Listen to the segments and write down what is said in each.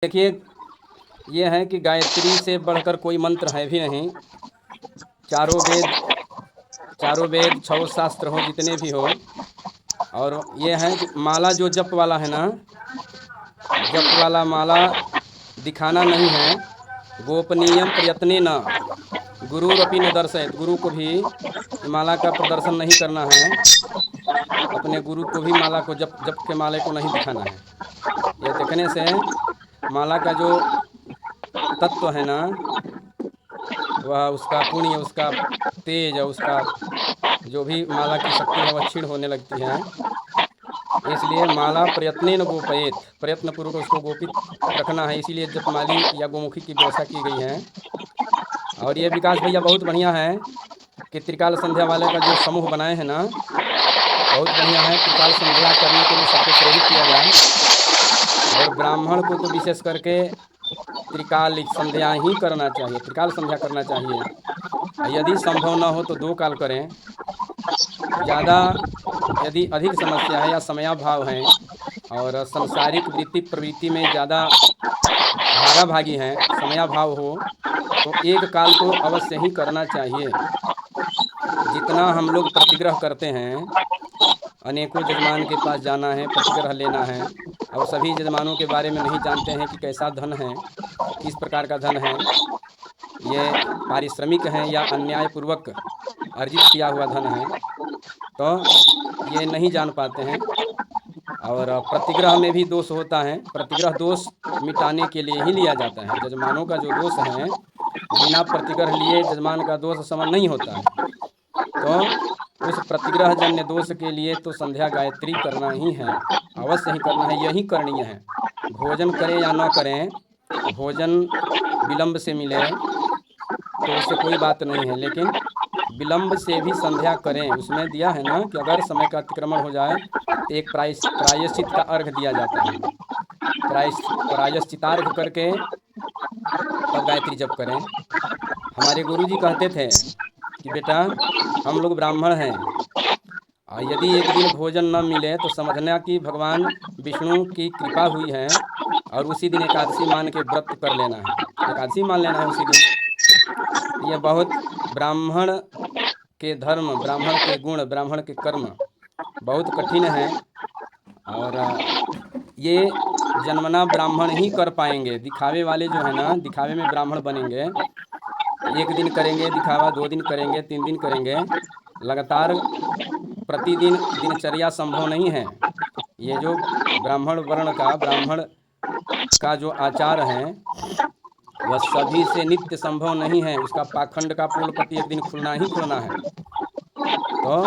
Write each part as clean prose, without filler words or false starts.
देखिए, ये है कि गायत्री से बढ़कर कोई मंत्र है भी नहीं। चारों वेद चारों वेद, छह शास्त्र हो, जितने भी हो। और ये है कि माला जो जप वाला है ना, जप वाला माला दिखाना नहीं है। गोपनीयम प्रयत्ने न गुरुरपि न दर्शयत। गुरु को भी माला का प्रदर्शन नहीं करना है। अपने गुरु को भी माला को जप जप के माले को नहीं दिखाना है। यह देखने से माला का जो तत्व है ना, वह उसका पुण्य, उसका तेज और उसका जो भी माला की शक्ति है वह क्षीण होने लगती है। इसलिए माला प्रयत्न गोपयेत, प्रयत्न पूर्वक उसको गोपित रखना है। इसीलिए जपमाली या गोमुखी की व्यवस्था की गई है। और ये विकास भैया बहुत बढ़िया है कि त्रिकाल संध्या वाले का जो समूह बनाए हैं ना, बहुत बढ़िया है। त्रिकाल संध्या करने के लिए सबको प्रेरित किया जाए। और ब्राह्मण को तो विशेष करके त्रिकाल संध्या ही करना चाहिए, त्रिकाल संध्या करना चाहिए। यदि संभव न हो तो 2 काल करें। ज़्यादा यदि अधिक समस्या है या समयाभाव है और संसारिक वृत्ति प्रवृत्ति में ज़्यादा भागा भागी हैं, समयाभाव हो, तो 1 काल तो अवश्य ही करना चाहिए। जितना हम लोग प्रतिग्रह करते हैं, अनेकों जजमान के पास जाना है, प्रतिग्रह लेना है, और सभी जजमानों के बारे में नहीं जानते हैं कि कैसा धन है, किस प्रकार का धन है, ये पारिश्रमिक है या अन्यायपूर्वक अर्जित किया हुआ धन है, तो ये नहीं जान पाते हैं। और प्रतिग्रह में भी दोष होता है। प्रतिग्रह दोष मिटाने के लिए ही लिया जाता है। जजमानों का जो दोष है, बिना प्रतिग्रह लिए जजमान का दोष समन नहीं होता है। तो उस प्रतिग्रह जन्य दोष के लिए तो संध्या गायत्री करना ही है, अवश्य ही करना है, यही करणीय है। भोजन करें या न करें, भोजन विलंब से मिले तो उससे कोई बात नहीं है, लेकिन विलंब से भी संध्या करें। उसमें दिया है ना कि अगर समय का अतिक्रमण हो जाए तो एक प्रायश्चित का अर्घ दिया जाता है। प्रायश्चितार्घ करके तब गायत्री जप करें। हमारे गुरुजी कहते थे कि बेटा, हम लोग ब्राह्मण हैं, और यदि एक दिन भोजन न मिले तो समझना कि भगवान विष्णु की कृपा हुई है, और उसी दिन एकादशी मान के व्रत कर लेना है, एकादशी मान लेना है उसी दिन। यह बहुत ब्राह्मण के धर्म, ब्राह्मण के गुण, ब्राह्मण के कर्म बहुत कठिन है। और ये जन्मना ब्राह्मण ही कर पाएंगे। दिखावे वाले जो है ना, दिखावे में ब्राह्मण बनेंगे। 1 दिन करेंगे दिखावा, 2 दिन करेंगे, 3 दिन करेंगे, लगातार प्रतिदिन दिनचर्या संभव नहीं है। ये जो ब्राह्मण वर्ण का, ब्राह्मण का जो आचार है, वह सभी से नित्य संभव नहीं है। उसका पाखंड का पोलपट्टी एक दिन खुलना ही खुलना है। तो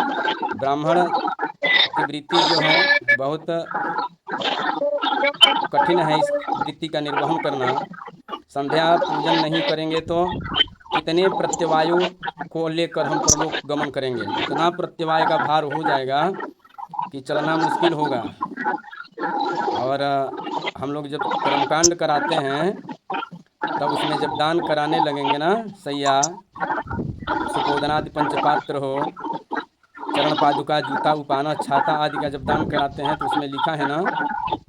ब्राह्मण की वृत्ति जो है बहुत कठिन है। इस वृत्ति का निर्वहन करना, संध्या पूजन नहीं करेंगे तो कितने प्रत्यवायों को लेकर हम परलोक गमन करेंगे। इतना प्रत्यवाय का भार हो जाएगा कि चलना मुश्किल होगा। और हम लोग जब कर्मकांड कराते हैं, तब उसमें जब दान कराने लगेंगे ना, सैया, सुपोदनादि पंचपात्र हो, चरण पादुका, जूता, उपाना, छाता आदि का जब दान कराते हैं, तो उसमें लिखा है ना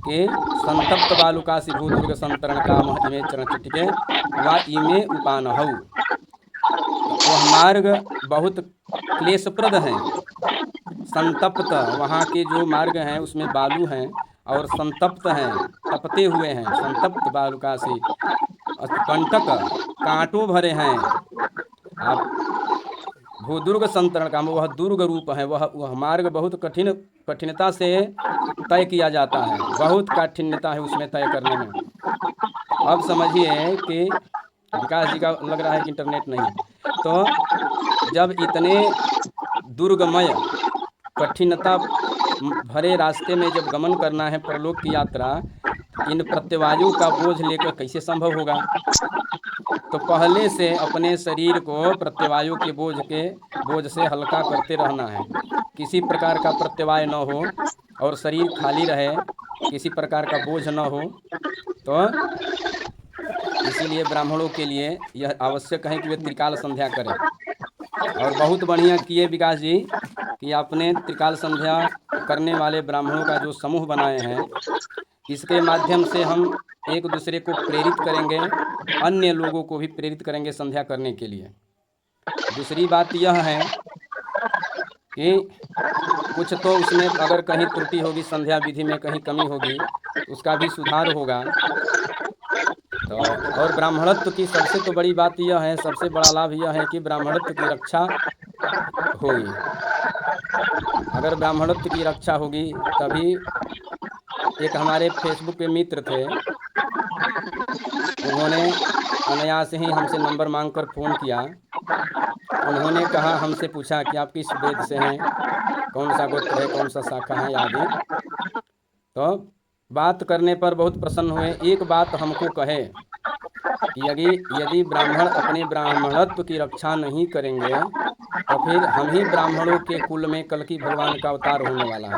कि संतप्त बालुका से भूदुर्ग संतरण काम इमे चरण चिटिके व इमे उपान हऊ। तो वह मार्ग बहुत क्लेशप्रद हैं। संतप्त, वहाँ के जो मार्ग हैं उसमें बालू हैं और संतप्त हैं, तपते हुए हैं। संतप्त बालुका से कंटक, कांटों भरे हैं। आप भूदुर्ग संतरण का, वह दुर्ग रूप है। वह मार्ग बहुत कठिनता से तय किया जाता है। बहुत कठिनता है उसमें तय करने में। अब समझिए कि विकास जी का लग रहा है कि इंटरनेट नहीं है। तो जब इतने दुर्गमय, कठिनता भरे रास्ते में जब गमन करना है, परलोक की यात्रा, इन प्रत्यवायों का बोझ लेकर कैसे संभव होगा। तो पहले से अपने शरीर को प्रत्यवायों के बोझ से हल्का करते रहना है। किसी प्रकार का प्रत्यवाय न हो और शरीर खाली रहे, किसी प्रकार का बोझ न हो। तो इसीलिए ब्राह्मणों के लिए यह आवश्यक है कि वे त्रिकाल संध्या करें। और बहुत बढ़िया किए विकास जी कि आपने त्रिकाल संध्या करने वाले ब्राह्मणों का जो समूह बनाए हैं, इसके माध्यम से हम एक दूसरे को प्रेरित करेंगे, अन्य लोगों को भी प्रेरित करेंगे संध्या करने के लिए। दूसरी बात यह है कि कुछ तो उसमें अगर कहीं त्रुटि होगी, संध्या विधि में कहीं कमी होगी, तो उसका भी सुधार होगा। तो और ब्राह्मणत्व की सबसे तो बड़ी बात यह है, सबसे बड़ा लाभ यह है कि ब्राह्मणत्व की रक्षा होगी। अगर ब्राह्मणत्व की रक्षा होगी तभी। एक हमारे फेसबुक पे मित्र थे, उन्होंने अनायास ही हमसे नंबर मांगकर फ़ोन किया। उन्होंने कहा, हमसे पूछा कि आप किस वेद से हैं, कौन सा गोत्र है, कौन सा शाखा है आदि। तो बात करने पर बहुत प्रसन्न हुए। एक बात हमको कहे कि यदि ब्राह्मण अपने ब्राह्मणत्व की रक्षा नहीं करेंगे तो फिर हम ही ब्राह्मणों के कुल में कल्कि भगवान का अवतार होने वाला है।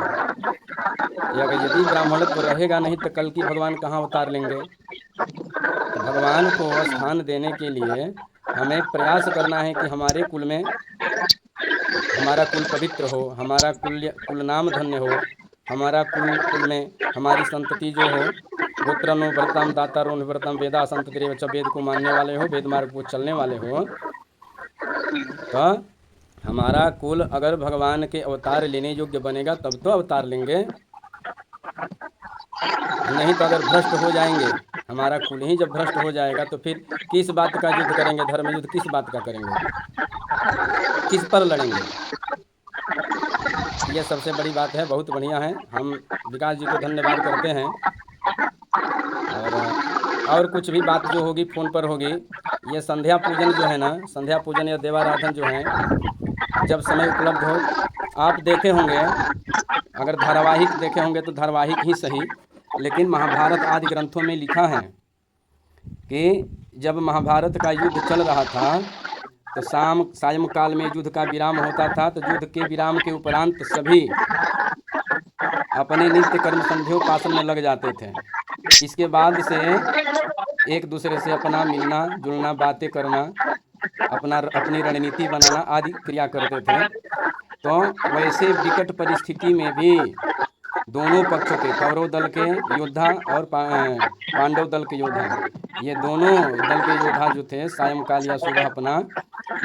कि अगर यदि ब्राह्मणत्व रहेगा नहीं तो कल्कि भगवान कहाँ अवतार लेंगे। तो भगवान को स्थान देने के लिए हमें प्रयास करना है कि हमारे कुल में हमारा कुल पवित्र हो, हमारा कुल नाम धन्य हो, हमारा कुल में हमारी संतति जो हो, गोत्रनो भरतम दातारो निवृतम वेदा संतति बच्चा, वेद को मानने वाले हो, वेद मार्ग को चलने वाले हो। तो हमारा कुल अगर भगवान के अवतार लेने योग्य बनेगा तब तो अवतार लेंगे, नहीं तो अगर भ्रष्ट हो जाएंगे, हमारा कुल ही जब भ्रष्ट हो जाएगा तो फिर किस बात का युद्ध करेंगे, धर्म युद्ध किस बात का करेंगे, किस पर लड़ेंगे। यह सबसे बड़ी बात है। बहुत बढ़िया है, हम विकास जी को धन्यवाद करते हैं। और कुछ भी बात जो होगी फ़ोन पर होगी। ये संध्या पूजन जो है ना, संध्या पूजन या देवाराधन जो है, जब समय उपलब्ध हो, आप देखे होंगे, अगर धारावाहिक देखे होंगे तो धारावाहिक ही सही, लेकिन महाभारत आदि ग्रंथों में लिखा है कि जब महाभारत का युद्ध चल रहा था तो सायंकाल में युद्ध का विराम होता था। तो युद्ध के विराम के उपरांत सभी अपने नित्य कर्म संध्योपासन में लग जाते थे। इसके बाद से एक दूसरे से अपना मिलना जुलना, बातें करना, अपनी रणनीति बनाना आदि क्रिया करते थे। तो वैसे विकट परिस्थिति में भी दोनों पक्षों के, कौरव दल के योद्धा और पांडव दल के योद्धा, ये दोनों दल के योद्धा जो थे सायंकाल या सुबह अपना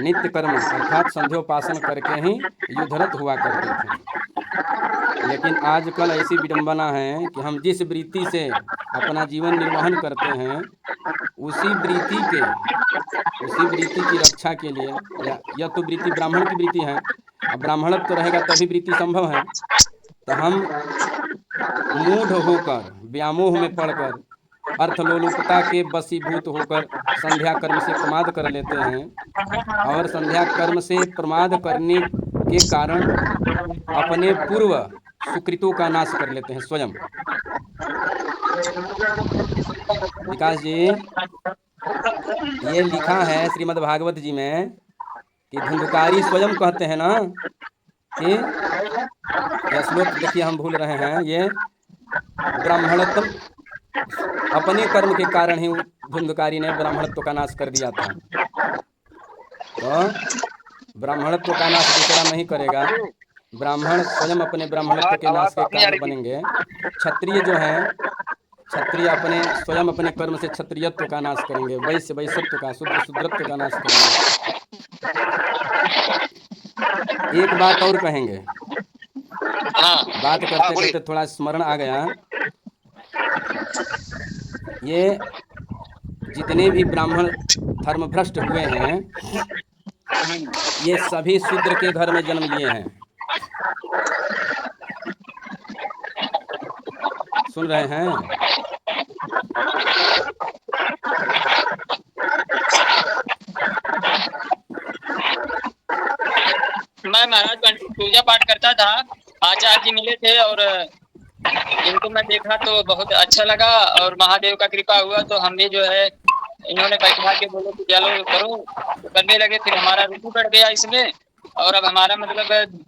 नित्य कर्म अर्थात संध्योपासन करके ही युद्धरत हुआ करते थे। लेकिन आजकल ऐसी विडंबना है कि हम जिस वृत्ति से अपना जीवन निर्वहन करते हैं, उसी वृत्ति की रक्षा के लिए, यह तो वृत्ति ब्राह्मण की वृत्ति है। अब ब्राह्मणत्व तो रहेगा तभी वृत्ति संभव है। तो हम मूढ़ होकर, व्यामोह में पड़कर, अर्थलोलुपता के वशीभूत होकर संध्या कर्म से प्रमाद कर लेते हैं। और संध्या कर्म से प्रमाद करने के कारण अपने पूर्व सुकृतों का नाश कर लेते हैं स्वयं। विकास जी, ये लिखा है श्रीमद् भागवत जी में कि धुंधकारी स्वयं कहते हैं ना कि यह श्लोक देखिए, हम भूल रहे हैं, ये ब्राह्मणत्व अपने कर्म के कारण ही धुंधकारी ने ब्राह्मणत्व का नाश कर दिया था। तो ब्राह्मणत्व का नाश दूसरा नहीं करेगा, ब्राह्मण स्वयं अपने ब्राह्मणत्व के नाश के कारण बनेंगे। क्षत्रिय जो हैं, क्षत्रिय अपने स्वयं अपने कर्म से क्षत्रियत्व का नाश करेंगे, वैश्य वैश्यत्व का, शूद्र शूद्रत्व का नाश करेंगे। एक बात और कहेंगे, बात करते करते थोड़ा स्मरण आ गया। ये जितने भी ब्राह्मण धर्मभ्रष्ट हुए हैं, ये सभी शूद्र के घर में जन्म लिए हैं। सुन रहे हैं? मैं महाराज पूजा पाठ करता था, आचार्य जी मिले थे और इनको मैं देखा तो बहुत अच्छा लगा और महादेव का कृपा हुआ तो हम भी जो है, इन्होंने बैठा के बोले कि चलो करो, तो करने लगे। फिर हमारा रुचि बढ़ गया इसमें और अब हमारा मतलब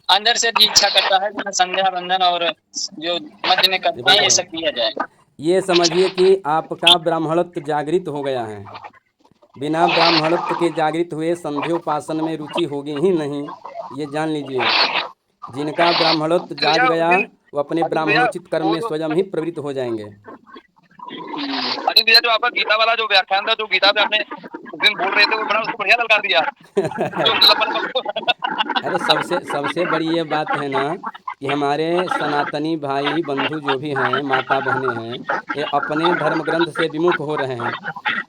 अंदर से भी इच्छा करता है कि संध्या बंधन और जो मध्य में करते हैं ये सब किया जाए। ये समझिए कि आपका ब्राह्मणत्व जागृत हो गया है। बिना ब्राह्मणत्व के जागृत हुए संध्योपासन में रुचि होगी ही नहीं, ये जान लीजिए। जिनका ब्राह्मणत्व जाग गया वो अपने ब्राह्मणोचित कर्म में स्वयं ही प्रवृत्त हो जाएंगे। भैया जो आपका गीता वाला जो व्याख्यान था, जो गीता पे आपने उस दिन बोल रहे थे, वो बड़ा उसको बढ़िया ललकार दिया। अरे सबसे सबसे बड़ी ये बात है ना कि हमारे सनातनी भाई बंधु जो भी हैं, माता बहनें हैं, ये अपने धर्म ग्रंथ से विमुख हो रहे हैं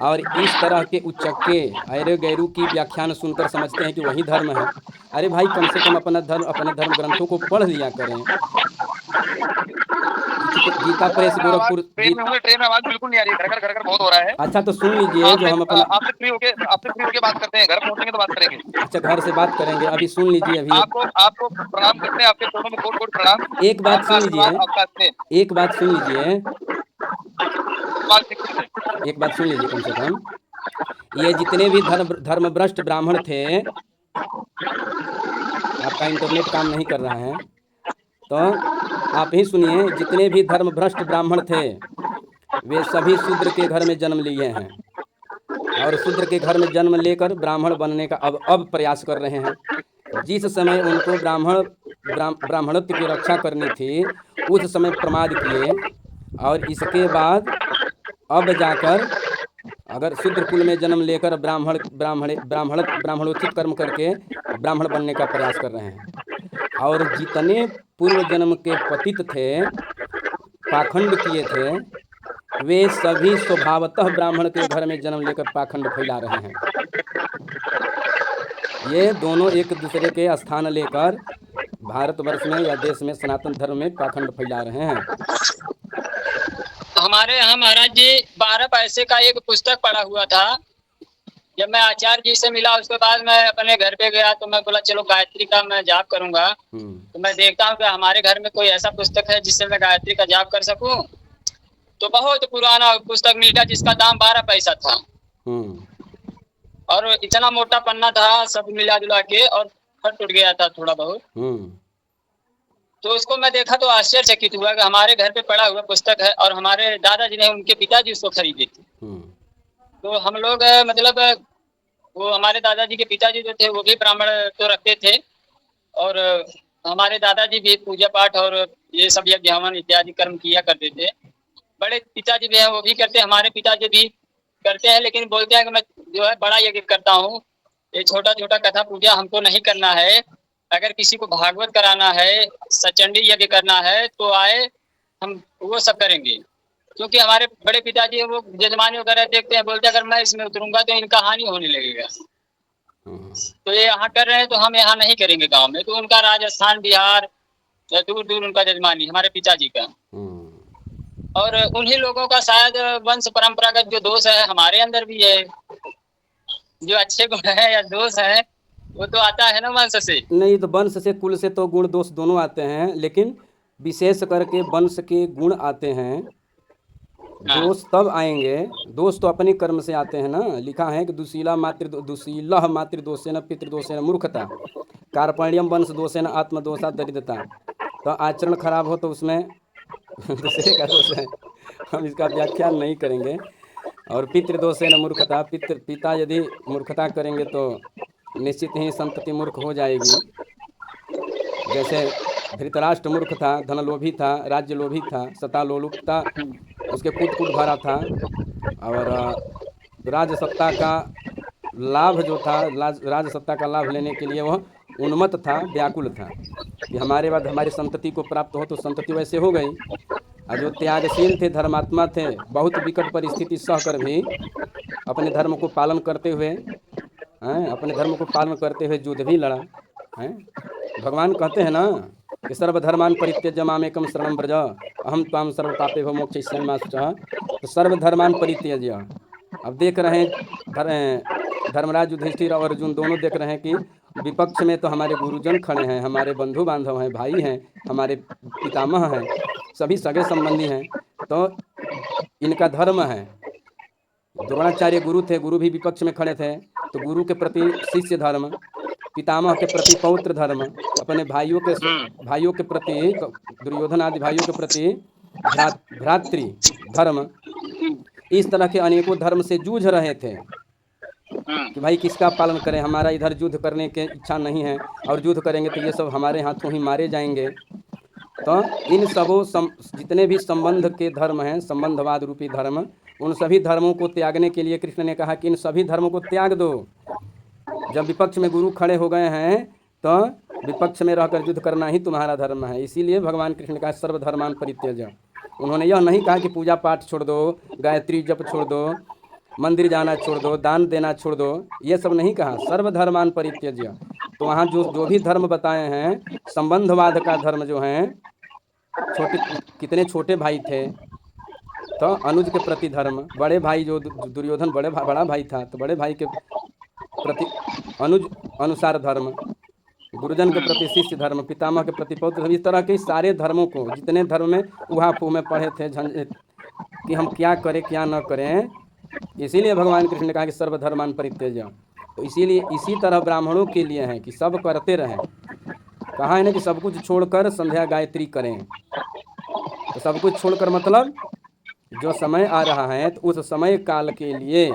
और इस तरह के उचक्के ऐरे गैरू की व्याख्यान सुनकर समझते हैं कि वही धर्म है। अरे भाई, कम से कम अपने धर्म ग्रंथों को पढ़ लिया करें। गीता प्रेस गोरखपुर ट्रेन में आवाज बिल्कुल नहीं आ रही है, घर घर बहुत हो रहा है। अच्छा, तो सुन लीजिए जो हम अपना आपसे फ्री होके बात करते हैं, घर पहुंचेंगे तो बात करेंगे। अच्छा, घर से बात करेंगे, अभी सुन लीजिए। अभी आपको प्रणाम करते हैं, आपके चरणों में कोट कोट प्रणाम। एक बात सुन लीजिए, एक बात सुन लीजिए, एक बात सुन लीजिए कम से कम। ये जितने भी धर्मभ्रष्ट ब्राह्मण थे, आपका इंटरनेट काम नहीं कर रहा है तो आप ही सुनिए। जितने भी धर्मभ्रष्ट ब्राह्मण थे वे सभी शूद्र के घर में जन्म लिए हैं और शूद्र के घर में जन्म लेकर ब्राह्मण बनने का अब प्रयास कर रहे हैं। जिस समय उनको ब्राह्मणत्व की रक्षा करनी थी उस समय प्रमाद किए और इसके बाद अब जाकर अगर शूद्र कुल में जन्म लेकर ब्राह्मणोचित कर्म करके ब्राह्मण बनने का प्रयास कर रहे हैं। और जितने पूर्व जन्म के पतित थे, पाखंड किए थे, वे सभी स्वभावतः ब्राह्मण के घर में जन्म लेकर पाखंड फैला रहे हैं। ये दोनों एक दूसरे के स्थान लेकर भारतवर्ष में या देश में सनातन धर्म में पाखंड फैला रहे हैं। हमारे यहाँ महाराज जी 12 पैसे का एक पुस्तक पढ़ा हुआ था। जब मैं आचार्य जी से मिला उसके बाद मैं अपने घर पे गया तो मैं बोला चलो गायत्री का मैं जाप करूंगा। तो मैं देखता हूँ कि हमारे घर में कोई ऐसा पुस्तक है जिससे मैं गायत्री का जाप कर सकूं। तो बहुत पुराना पुस्तक मिल गया जिसका दाम 12 पैसा था और इतना मोटा पन्ना था, सब मिला जुला के, और फट टूट गया था थोड़ा बहुत। तो उसको मैं देखा तो आश्चर्यचकित हुआ कि हमारे घर पे पड़ा हुआ पुस्तक है और हमारे दादाजी ने, उनके पिताजी उसको खरीदे थे। तो हम लोग मतलब वो हमारे दादाजी के पिताजी जो थे वो भी ब्राह्मण तो रखते थे और हमारे दादाजी भी पूजा पाठ और ये सब यज्ञ हवन इत्यादि कर्म किया करते थे। बड़े पिताजी भी हैं वो भी करते हैं, हमारे पिताजी भी करते हैं, लेकिन बोलते हैं कि मैं जो है बड़ा यज्ञ करता हूँ, ये छोटा छोटा कथा पूजा हमको नहीं करना है। अगर किसी को भागवत कराना है, सचंडी यज्ञ करना है तो आए, हम वो सब करेंगे। क्योंकि हमारे बड़े पिताजी वो जजमानी वगैरह देखते हैं, बोलते हैं अगर मैं इसमें उतरूंगा तो इनका हानि होने लगेगा। तो ये यहाँ कर रहे हैं तो हम यहाँ नहीं करेंगे गांव में। तो उनका राजस्थान बिहार दूर दूर उनका जजमानी हमारे पिताजी का। और उन्हीं लोगों का शायद वंश परंपरागत जो दोष है हमारे अंदर भी है। जो अच्छे गुण है या दोष है वो तो आता है ना वंश से। नहीं तो वंश से, कुल से तो गुण दोष दोनों आते हैं, लेकिन विशेष करके वंश के गुण आते हैं। दोष तब आएंगे, दोष तो अपने कर्म से आते हैं ना। लिखा है कि दुशीला मातृदोषेन पितृदोषेन मूर्खता, कार्पण्यम वंश दोषेन आत्मदोषा दरिद्रता। तो आचरण खराब हो तो उसमें दूसरे का दोष है, हम इसका व्याख्यान नहीं करेंगे। और पितृदोषेन मूर्खता, पिता यदि मूर्खता करेंगे तो निश्चित ही संतति मूर्ख हो जाएगी। जैसे धृतराष्ट्र मूर्ख था, धनलोभी था, राज्य लोभी था, सत्ता लोलुपता उसके कूट कूट भरा था और राजसत्ता का लाभ जो था, राजसत्ता का लाभ लेने के लिए वह उन्मत्त था, व्याकुल था कि हमारे बाद हमारी संतति को प्राप्त हो। तो संतति वैसे हो गई। और जो त्यागशील थे, धर्मात्मा थे, बहुत विकट परिस्थिति सहकर भी अपने धर्म को पालन करते हुए युद्ध भी लड़ा है। भगवान कहते हैं ना कि सर्वधर्मान परित्यज्य मामेकं शरणं व्रज अहम त्वां सर्व पापेभ्यो मोक्षयिष्यामि मा शुचः। तो सर्वधर्मान परित्यज्य, अब देख रहे हैं धर्मराज युधिष्ठिर और अर्जुन दोनों देख रहे हैं कि विपक्ष में तो हमारे गुरुजन खड़े हैं, हमारे बंधु बांधव हैं, भाई हैं, हमारे पितामह हैं, सभी सगे संबंधी हैं, तो इनका धर्म है। द्रोणाचार्य गुरु थे, गुरु भी विपक्ष में खड़े थे, तो गुरु के प्रति शिष्य धर्म, पितामह के प्रति पौत्र धर्म, अपने भाइयों के प्रति, दुर्योधन आदि भाइयों के प्रति भ्रातृ धर्म, इस तरह के अनेकों धर्म से जूझ रहे थे कि भाई किसका पालन करें। हमारा इधर युद्ध करने की इच्छा नहीं है और युद्ध करेंगे तो ये सब हमारे हाथों ही मारे जाएंगे। तो इन सबों जितने भी संबंध के धर्म हैं, संबंधवाद रूपी धर्म, उन सभी धर्मों को त्यागने के लिए कृष्ण ने कहा कि इन सभी धर्मों को त्याग दो। जब विपक्ष में गुरु खड़े हो गए हैं तो विपक्ष में रहकर युद्ध करना ही तुम्हारा धर्म है। इसीलिए भगवान कृष्ण ने कहा सर्वधर्मान परित्यज। उन्होंने यह नहीं कहा कि पूजा पाठ छोड़ दो, गायत्री जप छोड़ दो, मंदिर जाना छोड़ दो, दान देना छोड़ दो, ये सब नहीं कहा। सर्वधर्मान परित्यज्य। तो वहाँ जो जो भी धर्म बताए हैं, संबंधवाद का धर्म जो है, छोटे कितने छोटे भाई थे तो अनुज के प्रति धर्म, बड़े भाई जो दुर्योधन बड़ा भाई था तो बड़े भाई के प्रति अनुज अनुसार धर्म, गुरुजन के प्रति शिष्य धर्म, पितामह के प्रति पौत्र, इस तरह के सारे धर्मों को, जितने धर्म में उहा फू में पढ़े थे कि हम क्या करें क्या न करें, इसीलिए भगवान कृष्ण ने कहा कि सर्वधर्मान परित्यज। तो इसीलिए इसी तरह ब्राह्मणों के लिए है कि सब करते रहें। कहा है ना कि सब कुछ छोड़कर संध्या गायत्री करें। तो सब कुछ छोड़कर मतलब जो समय आ रहा है तो उस समय काल के लिए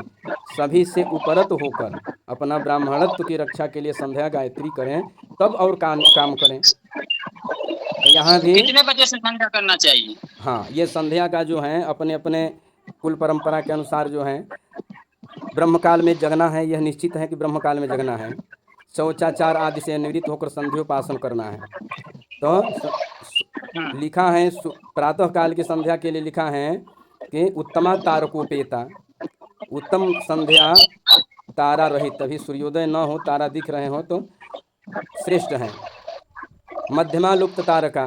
सभी से उपरत होकर अपना ब्राह्मणत्व की रक्षा के लिए संध्या गायत्री करें, तब और काम करें। तो यहाँ भी कितने बजे से संध्या करना चाहिए? हाँ, ये संध्या का जो है अपने अपने कुल परंपरा के अनुसार जो है, ब्रह्मकाल में जगना है, यह निश्चित है कि ब्रह्मकाल में जगना है। शौचाचार आदि से निवृत्त होकर संध्योपासन करना है। तो लिखा है प्रातः काल की संध्या के लिए लिखा है कि उत्तमा तारकोपेता, उत्तम संध्या तारा रहित, तभी सूर्योदय न हो, तारा दिख रहे हो तो श्रेष्ठ है। मध्यमा लुप्त तारका,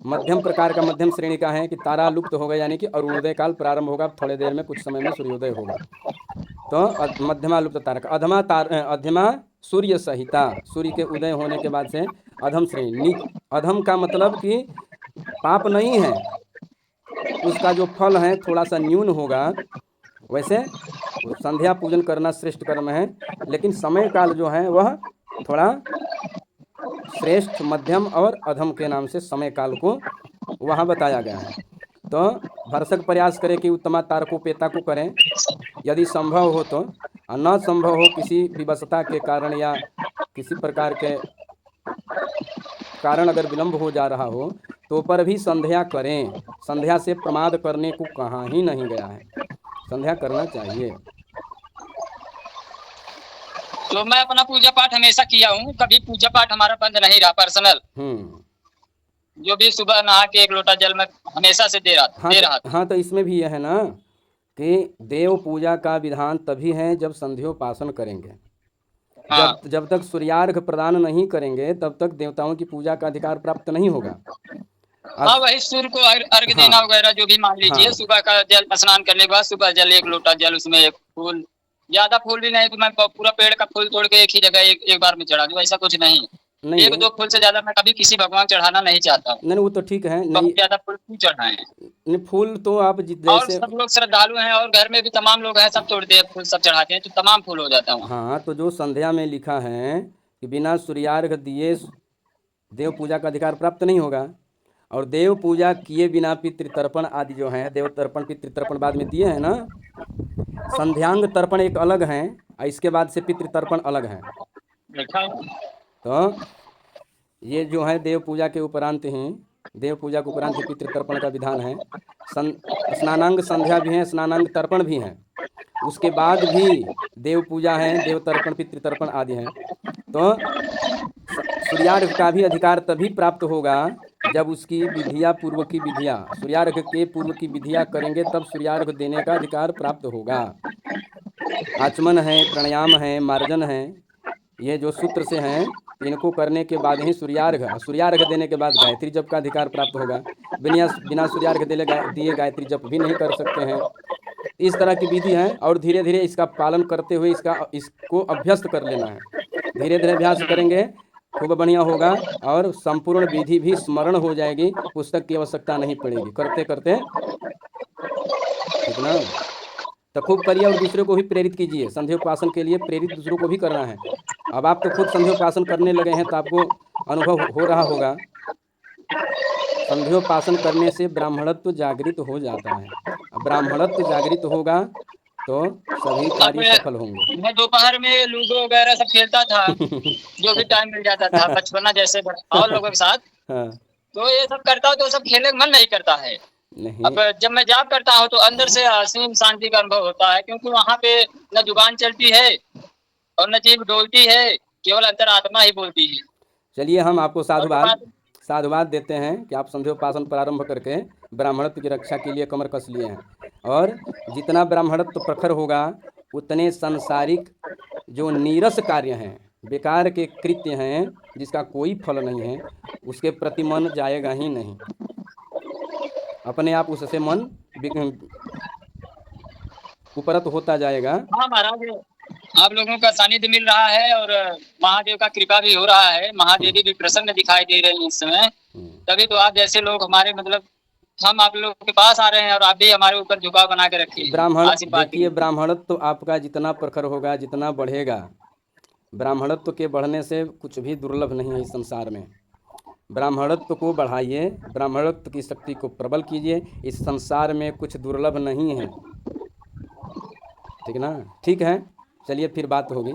मध्यम प्रकार का, मध्यम श्रेणी का है कि तारा लुप्त हो गया, यानी कि अरुणोदय काल प्रारंभ होगा, थोड़े देर में कुछ समय में सूर्योदय होगा। तो मध्यमा लुप्त तारका। अधमा सूर्य सहिता, सूर्य के उदय होने के बाद से अधम श्रेणी। अधम का मतलब कि पाप नहीं है, उसका जो फल है थोड़ा सा न्यून होगा। वैसे संध्या पूजन करना श्रेष्ठ कर्म है, लेकिन समय काल जो है वह थोड़ा श्रेष्ठ, मध्यम और अधम के नाम से समय काल को वहाँ बताया गया है। तो भरसक प्रयास करें कि उत्तमा तारकोपेता को करें यदि संभव हो तो, न संभव हो किसी विवशता के कारण या किसी प्रकार के कारण अगर विलंब हो जा रहा हो तो पर भी संध्या करें। संध्या से प्रमाद करने को कहाँ ही नहीं गया है, संध्या करना चाहिए। तो मैं अपना पूजा पाठ हमेशा किया हूँ, कभी पूजा पाठ हमारा बंद नहीं रहा। पर्सनल जो भी सुबह नहा के 1 लोटा जल में हमेशा से दे रहा था। हाँ, तो इसमें भी यह है ना कि देव पूजा का विधान तभी है जब संध्योपासन करेंगे। हाँ। जब तक सूर्यार्घ प्रदान नहीं करेंगे तब तक देवताओं की पूजा का अधिकार प्राप्त नहीं होगा। हाँ, वही सूर्य को अर्घ देना वगैरह जो भी मान लीजिए। सुबह का जल स्नान करने के बाद सुबह जल 1 लोटा जल, उसमें 1 फूल, ज्यादा फूल भी नहीं तो मैं पूरा पेड़ का फूल तोड़ के एक ही जगह एक बार में चढ़ा दूं, ऐसा कुछ नहीं। 1-2 फूल से ज्यादा मैं कभी किसी भगवान चढ़ाना नहीं चाहता। नहीं, वो तो ठीक है, नहीं ज्यादा फूल क्यों चढ़ाए? नहीं, फूल तो आप जैसे, और सब लोग श्रद्धालु हैं और घर में भी तमाम लोग हैं, सब तोड़ते हैं फूल, सब चढ़ाते हैं, तो तमाम फूल हो जाता है। हाँ, तो जो संध्या में लिखा है कि बिना सूर्यार्घ दिए देव पूजा का अधिकार प्राप्त नहीं होगा, और देव पूजा किए बिना पितृतर्पण आदि जो है, देव तर्पण पितृतर्पण बाद में दिए हैं ना, संध्यांग तर्पण एक अलग है, इसके बाद से पितृतर्पण अलग है। तो ये जो है देव पूजा के उपरांत ही, देव पूजा के उपरांत ही पितृतर्पण का विधान है। स्नानांग संध्या भी है, स्नानांग तर्पण भी है, उसके बाद भी देव पूजा है, देव तर्पण पितृतर्पण आदि है। तो सूर्यार्घ का भी अधिकार तभी प्राप्त होगा जब उसकी विधिया पूर्व की विधिया, सूर्यार्घ के पूर्व की विधिया करेंगे तब सूर्यार्घ देने का अधिकार प्राप्त होगा। आचमन है, प्राणायाम है, मार्जन है, ये जो सूत्र से हैं, इनको करने के बाद ही सूर्यार्घ देने के बाद गायत्री जप का अधिकार प्राप्त होगा। बिना सूर्यार्घ दिए गायत्री जप भी नहीं कर सकते हैं। इस तरह की विधि है, और धीरे धीरे इसका पालन करते हुए इसको अभ्यस्त कर लेना है। धीरे धीरे अभ्यास करेंगे, खूब बढ़िया होगा, और संपूर्ण विधि भी स्मरण हो जाएगी, पुस्तक की आवश्यकता नहीं पड़ेगी, करते करते, ठीक ना। तो खूब करिए और दूसरे को भी प्रेरित कीजिए, संध्योपासन के लिए प्रेरित दूसरों को भी करना है। अब आप तो खुद संध्योपासन करने लगे हैं तो आपको अनुभव हो रहा होगा, संध्योपासन करने से ब्राह्मणत्व जागृत हो जाता है। अब ब्राह्मणत्व जागृत होगा तो सभी कार्य सफल होंगे। मैं दोपहर में लूडो वगैरह सब खेलता था जो भी टाइम मिल जाता था बचपना जैसे और लोगों के साथ। हाँ। तो ये सब करता तो सब खेलने का मन नहीं करता है। नहीं। अब जब मैं जाप करता हूँ तो अंदर से असीम शांति का अनुभव होता है, क्योंकि वहाँ पे न जुबान चलती है और न जीभ डोलती है, केवल अंतरात्मा ही बोलती है। चलिए हम आपको और जो बात साधुवाद देते हैं कि आप संध्योपासन प्रारंभ करके ब्राह्मणत्व की रक्षा के लिए कमर कस लिए हैं, और जितना ब्राह्मणत्व प्रखर होगा उतने सांसारिक जो नीरस कार्य हैं, बेकार के कृत्य हैं जिसका कोई फल नहीं है, उसके प्रति मन जाएगा ही नहीं। अपने आप उससे मन उपरत होता जाएगा। हाँ महाराज, आप लोगों का सानिध्य मिल रहा है और महादेव का कृपा भी हो रहा है, महादेवी भी प्रसन्न दिखाई दे रही है इस समय। तभी तो आप जैसे लोग हमारे मतलब हम आप लोगों के पास आ रहे हैं और आप भी हमारे ऊपर झुकाव बना के रखे हैं ब्राह्मण आशीर्वाद के देखिए, लिए। ब्राह्मणत्व तो आपका जितना प्रखर होगा, जितना बढ़ेगा, ब्राह्मणत्व के बढ़ने से कुछ भी दुर्लभ नहीं है इस संसार में। ब्राह्मणत्व को बढ़ाइए, ब्राह्मणत्व की शक्ति को प्रबल कीजिए, इस संसार में कुछ दुर्लभ नहीं है। ठीक ना? ठीक है, चलिए फिर बात होगी।